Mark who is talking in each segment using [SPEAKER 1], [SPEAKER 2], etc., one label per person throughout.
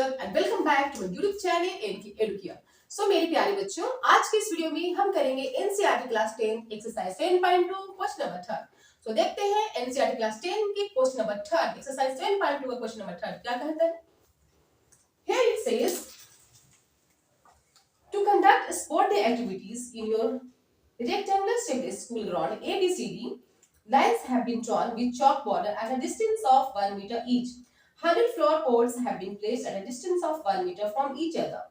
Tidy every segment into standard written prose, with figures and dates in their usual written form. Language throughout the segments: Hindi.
[SPEAKER 1] And welcome back to my YouTube channel NK Edukia. So मेरे प्यारे बच्चों, आज के इस वीडियो में हम करेंगे NCERT class 10 exercise 7.2 question number 3। सो देखते हैं एनसीईआरटी क्लास 10 की क्वेश्चन नंबर 3 एक्सरसाइज 7.2 का क्वेश्चन नंबर 3 क्या कहता है। Here it says to conduct sport day activities in your rectangular shaped school ground ABCD, lines have been drawn with chalk border at a distance of 1 meter each. 100 floor boards have been placed at a distance of 1 meter from each other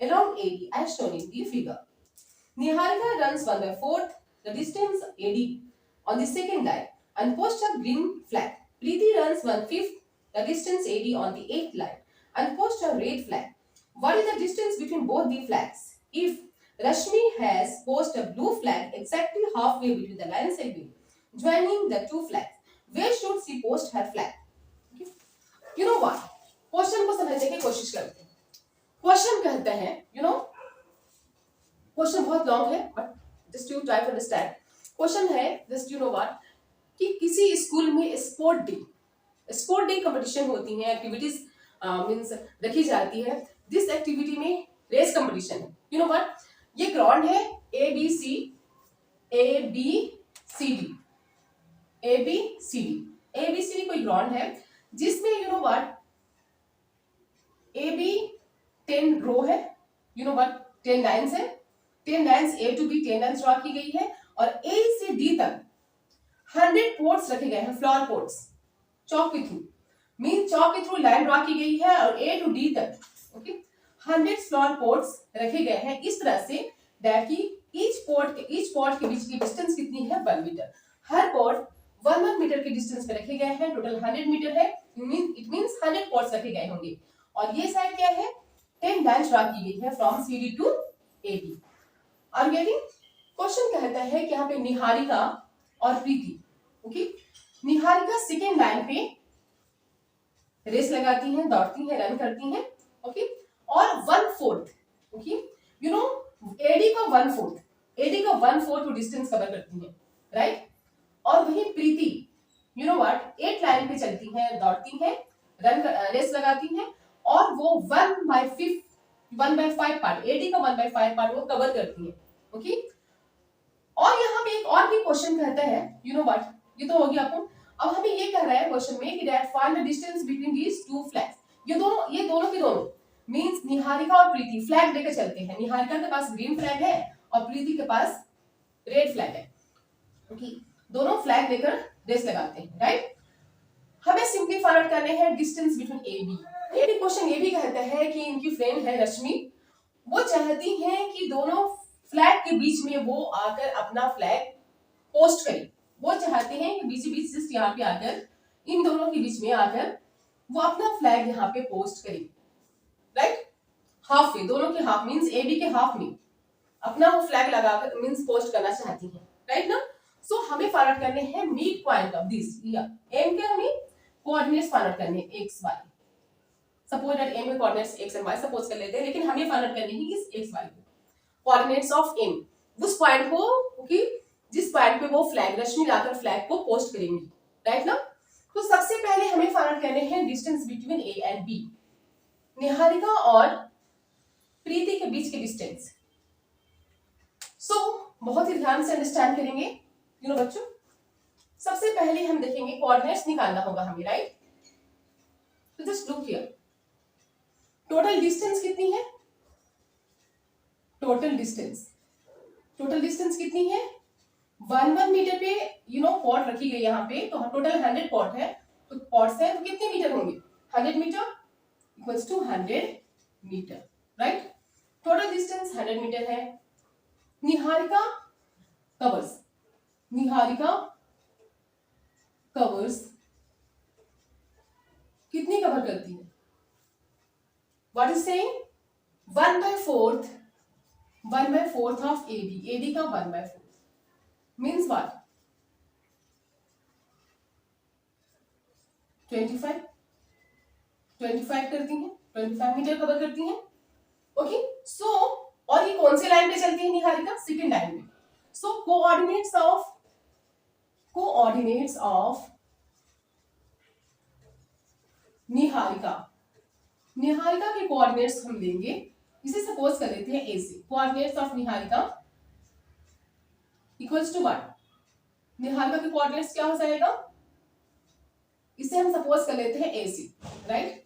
[SPEAKER 1] along AD as shown in the figure. Niharika runs 1/4 the distance AD on the second line and posts a green flag. Preeti runs 1/5 the distance AD on the 8th line and posts a red flag. What is the distance between both the flags? If Rashmi has posted a blue flag exactly halfway between the line segment joining the two flags, where should she post her flag? Okay. You know what? Question को समझने की कोशिश करते हैं। क्वेश्चन कहते हैं, क्वेश्चन बहुत लॉन्ग है but just you try to understand. Question है जस्ट यू नो व्हाट कि किसी स्कूल में स्पोर्ट डे कंपटीशन होती है, एक्टिविटीज मींस रखी जाती है। दिस एक्टिविटी में रेस कंपटीशन है। यू नो व्हाट, ये ग्राउंड है ए बी सी डी कोई ग्राउंड है जिसमें you know what A B 10 row है, यू नो व्हाट 10 लाइंस है, 10 lines A to B 10 lines draw की गई है और ए से डी तक 100 पोर्ट्स रखे गए हैं, फ्लावर पोर्ट्स चौक के थ्रू, मीन चौक के थ्रू लाइन ड्रॉ की गई है और ए टू डी तक ओके 100 फ्लावर पोर्ट्स रखे गए हैं इस तरह से दैट की ईच पॉट के बीच की डिस्टेंस कितनी है 1 मीटर। हर पॉट 1 मीटर के डिस्टेंस पे रखे गए हैं, टोटल 100 मीटर है, इट मींस 100 पॉट्स रखे गए होंगे और ये साइड क्या है 10 लाइंस ड्रॉ की गई है फ्रॉम सीडी टू एबी। और गेटिंग क्वेश्चन कहता है कि यहाँ पे निहारिका और प्रीति ओके, निहारिका सेकेंड लाइन पे रेस लगाती हैं, दौड़ती हैं, रन करती हैं ओके और 1/4 ओके यू नो एडी का 1/4 डिस्टेंस कवर करती है राइट। और वही प्रीति यू नो व्हाट 8 लाइन पे चलती हैं, दौड़ती हैं, रेस लगाती हैं और वो 1/5 पार्ट एडी का 1/5 पार्ट वो कवर करती है ओके। और यहाँ पे एक और भी क्वेश्चन कहता है यू नो व्हाट, ये तो हो गया आपको। अब हमें ये कह रहा है क्वेश्चन में कि that find the distance between these two flags. ये दोनों के दोनों मींस निहारिका और प्रीति फ्लैग लेकर चलते हैं। निहारिका के पास ग्रीन फ्लैग है और प्रीति के पास रेड फ्लैग है ओके, दोनों फ्लैग लेकर रेस लगाते हैं राइट। हमें सिंपली फाइंड आउट करने हैं डिस्टेंस बिटवीन ए बी। ये क्वेश्चन ये भी कहता है कि इनकी फ्रेंड है रश्मि, वो चाहती हैं कि दोनों फ्लैग के बीच में वो आकर अपना फ्लैग पोस्ट करें। वो चाहते हैं कि बीच जस्ट यहाँ पे आकर इन दोनों के बीच में आकर वो अपना फ्लैग यहाँ पे पोस्ट करें राइट। हाफ में, दोनों के हाफ मींस ए बी के हाफ में अपना वो फ्लैग लगाकर मींस पोस्ट करना चाहती हैं राइट ना। सो हमें फाइंड आउट करने हैं mid point of this, M के हमें कोऑर्डिनेट्स फाइंड आउट करने x y. Suppose that M में coordinates x and y suppose कर लेते हैं, लेकिन हमें फाइंड आउट करने हैं इस X Y coordinates of M, उस पॉइंट को ओके जिस पॉइंट पे वो फ्लैग रश्मि लाकर फ्लैग को पोस्ट करेंगी राइट ना। तो सबसे पहले हमें फाइंड आउट करने हैं distance between A and B, Niharika और प्रीति के बीच के डिस्टेंस। सो बहुत ही ध्यान से अंडरस्टैंड करेंगे यू नो बच्चों। सबसे पहले हम देखेंगे कोऑर्डिनेट्स निकालना होगा हमें राइट। तो just look here, total distance कितनी है, टोटल डिस्टेंस कितनी है 1 मीटर पे यू नो पॉट रखी गई यहाँ पे, तो टोटल 100 पॉट है, तो पॉट्स है तो कितने मीटर होंगे 100 metre equals to 100 metre right. Total distance 100 metre है। निहारिका कवर्स कितनी कवर करती है, what is saying 1/4 of A D का 1/4 मींस व्हाट 25 करती हैं, 25 मीटर कवर करती हैं ओके। सो और ये कौन सी लाइन पे चलती है निहारिका, सेकंड लाइन पे। सो कोऑर्डिनेट्स ऑफ निहारिका निहारिका के कोऑर्डिनेट्स हम लेंगे, इसे सपोज कर लेते हैं ए से। Coordinates of Niharika equals to what? Niharika के कोऑर्डिनेट्स क्या हो जाएगा? इसे हम सपोज कर लेते हैं ए से, right?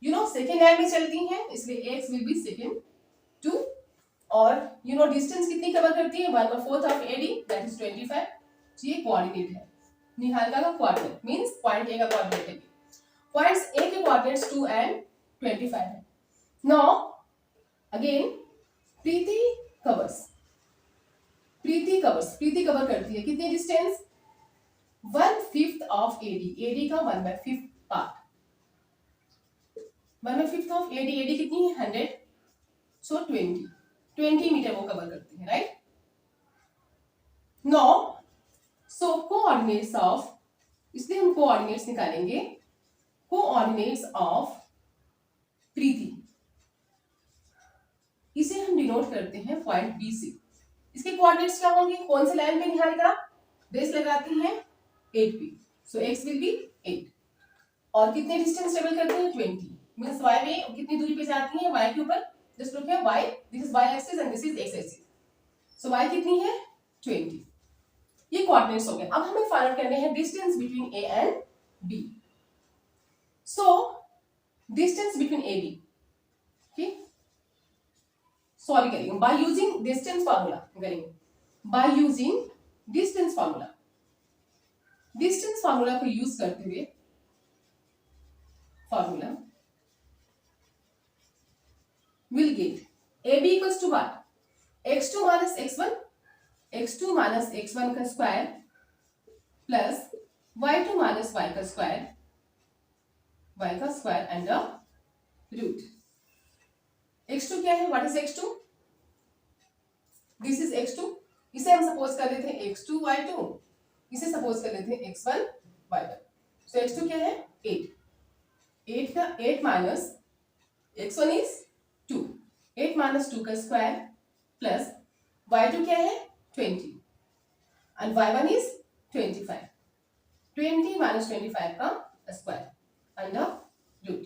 [SPEAKER 1] You know second line में चलती हैं, इसलिए x विल बी सेकेंड 2, और यू नो डिस्टेंस कितनी कवर करती है? 1/4 ऑफ AD, दैट इज 25। ये कोऑर्डिनेट है, निहारिका का कोऑर्डिनेट मींस पॉइंट ए का कोऑर्डिनेट है। पॉइंट्स ए के कोऑर्डिनेट्स 2 एंड 25 है। नाउ अगेन प्रीति कवर्स, प्रीति कवर करती है कितनी डिस्टेंस? 1/5 ऑफ AD का 1/5 पार्ट, 1/5 ऑफ AD कितनी है? 100, सो 20 मीटर वो कवर करती है, right? No so coordinates of, इसलिए हम कोऑर्डिनेट्स निकालेंगे। कोऑर्डिनेट्स ऑफ प्रीति, इसे हम डिनोट करते हैं पॉइंट बी से। इसके कोऑर्डिनेट्स क्या होंगे? कौन से लाइन पे निहारिका बेस लगाती है? 8 पे, सो x विल बी 8, और कितने डिस्टेंस ट्रेवल करते हैं? 20, मींस y में कितनी दूरी पे जाती है? y के ऊपर just look here, y, this is y axis and this is x axis, so y कितनी है? 20। ये कोऑर्डिनेट्स हो गए। अब हमें फाइंड आउट करने हैं distance between a and b। So distance between a b, ठीक, सॉल्व करेंगे बाय यूजिंग डिस्टेंस फार्मूला, करेंगे by using distance formula. Distance formula को यूज करते हुए, formula will get AB equals to what? x2 minus x1, x2 minus x1 का square plus y2 minus y का स्क्वायर, y का स्क्वायर एंड रूट। x2 क्या है? What is x2? This is x2, इसे हम सपोज कर लेते हैं x2 y2, इसे सपोज कर लेते हैं x1 y1। सो x2 क्या है? 8 का 8 माइनस x1 इज 2, 8 माइनस 2 का स्क्वायर प्लस y2 क्या है? 20 एंड y1 इज 25, 20 माइनस 25 का square and root.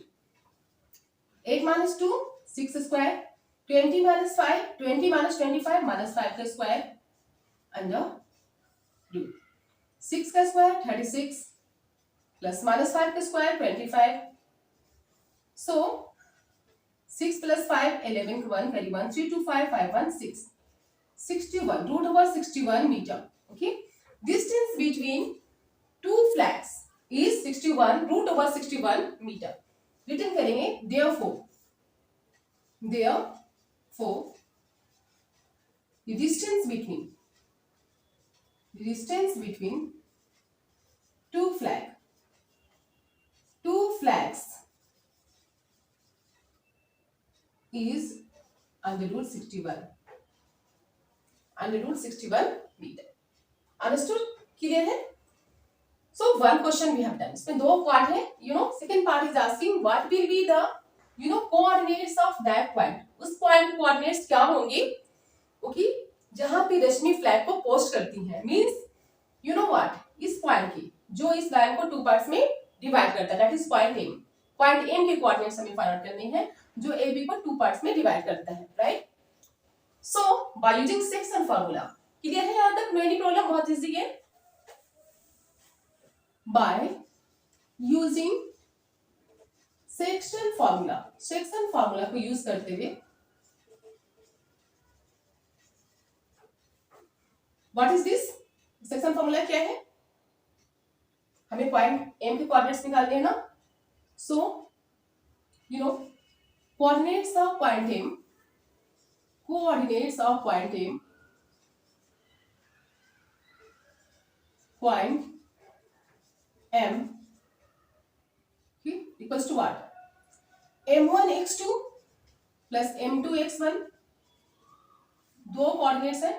[SPEAKER 1] 8 minus 2 6 square, 20 minus 5, 20 minus 25 minus 5 का स्क्वायर एंड रूट। 6 का स्क्वायर 36 प्लस माइनस 5 का square 25, so 6 plus 5 11 1 31 3 2 5 5 1 6 61 root over 61 meter. Okay, distance between two flags is 61 root over 61 meter. Written करेंगे therefore the distance between two flags is under root 61 meter. Understood? Clear है? So one question we have done. इसमें दो पार्ट है. You know, second part is asking what will be the coordinates of that point. उस पॉइंट कोऑर्डिनेट्स क्या होंगे? ओके, जहां पे रश्मि फ्लैग को पोस्ट करती है, मींस यू नो व्हाट, इस पॉइंट की जो इस लाइन को टू पार्ट्स में डिवाइड करता है, that is point M. Point M के कोऑर्डिनेट्स हमें फाइंड आउट करने हैं जो ए बी को टू पार्ट्स में डिवाइड करता है, right? So by using section formula, clear है यहां तक? मेरी प्रॉब्लम बहुत इजी है। बाय यूजिंग सेक्शन फार्मूला को यूज करते हुए, what is this? Section formula क्या है? हमें पॉइंट एम के कोऑर्डिनेट्स निकालने हैं ना, so you know coordinates of point M equals to what? M1 x2 plus M2 x1, दो कोऑर्डिनेट्स है,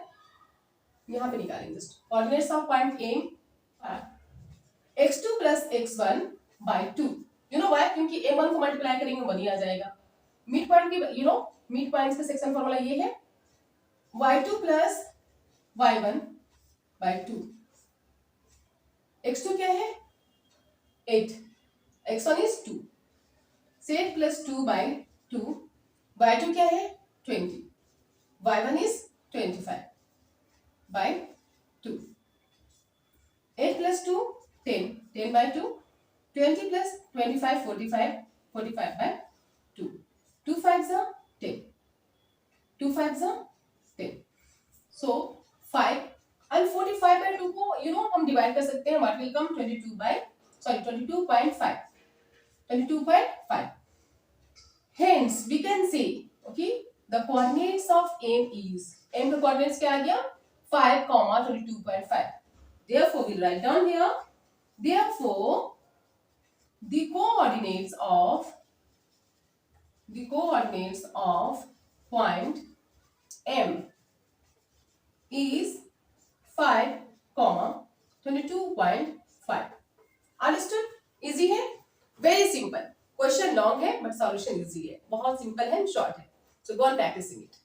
[SPEAKER 1] यहां पे निकालेंगे just coordinates of point M x2 plus x1 by 2। You know why? क्योंकि M1 को मल्टीप्लाई करेंगे 1 ही आ जाएगा। मिड पॉइंट की मिड पॉइंट्स का सेक्शन फार्मूला ये है y2 plus y1 by 2। x2 क्या है? 8, x1 is 2, 8 plus 2 by 2, y2 क्या है 20, y1 is 25 by 2, 8 plus 2 10, 10 by 2, 20 plus 25 45, 45 by 2, 2 5s are 10, 2 5s are 10, so 5 and 45 by 2 को हम डिवाइड कर सकते हैं, what will come 22.5, 22.5. Hence we can say, okay, the coordinates of m is, m का coordinates क्या आ गया 5, 22.5. Therefore we write down here, therefore the coordinates of point m is 5, 22.5. Understood? Easy है, very simple. Question long है but solution easy है, बहुत simple है, short है. So go on practicing it.